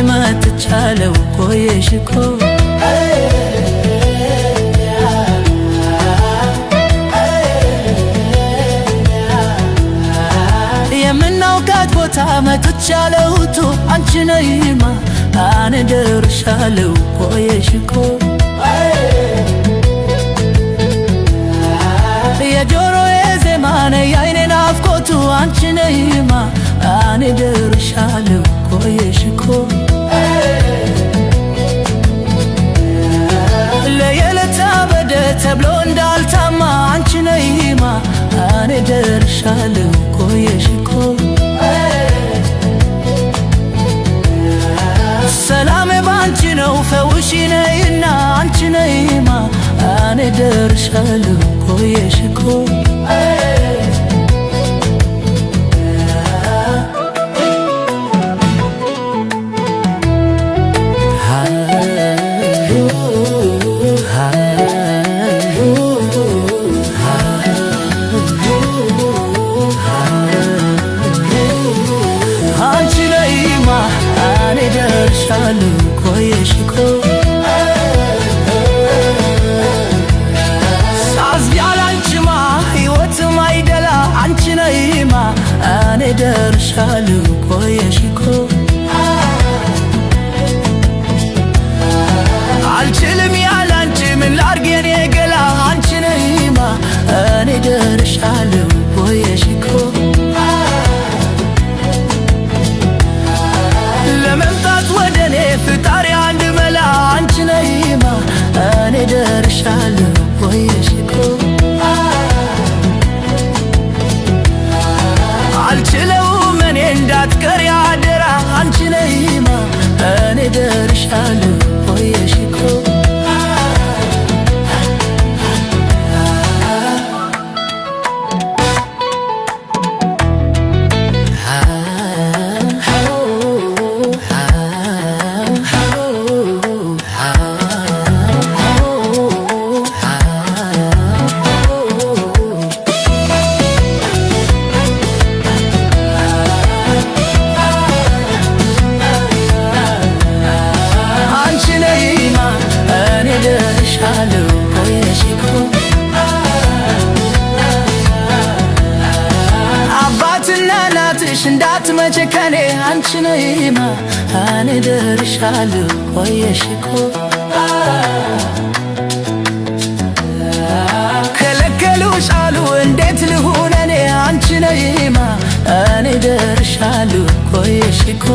መጥቻለሁ ቆየሽ እኮ የምናውቃት ቦታ መጥቻለሁ አንቺ ነይማ እኔ ደርሻለሁ ቆየሽ እኮ የጆሮዬ ዜማ ነይ የዓይኔ ናፍቆቱ አንቺ ነይማ እኔ ደርሻለሁ ቆየሽ እኮ ለየለታ በደ ተብሎ እንዳልታማ አንቺ ነይማ እኔ ደርሻለሁ ቆየሽ እኮ ሰላሜ ባንቺ ነው ፈውሺ ነይና አንቺ ነይማ እኔ ደርሻለሁ ቆየሽ እኮ አንቺ ነይማ እኔ ደርሻለሁ ቆየሽ እኮ ሳዝያላንቺማ ሕይወትም አይደላ አንቺ ነይማ እኔ ደርሻለሁ ቆየሽ እኮ አልችልም ያላንቺ ምን ላርግ የኔ ገላ አንቺ ነይማ እኔ ደርሻለሁ ቆየሽ እኮ ለመምጣት ወደኔ ፍጣሪ አንድ መላ አንቺ ነይማ እኔ ደርሻለሁ ቆየሽ እኮ አልችለውም እኔ እንዳትቀሪ አደራ አንቺ ነይማ እኔ ደርሻለሁ ቆየሽ እኮ አባትና እናትሽ እንዳትመጪ ከኔ አንቺ ነይማ እኔ ደርሻለሁ ቆየሽ እኮ ከለከሉሽ አሉ እንዴት ልሁን እኔ አንቺ ነይማ እኔ ደርሻለሁ ቆየሽ እኮ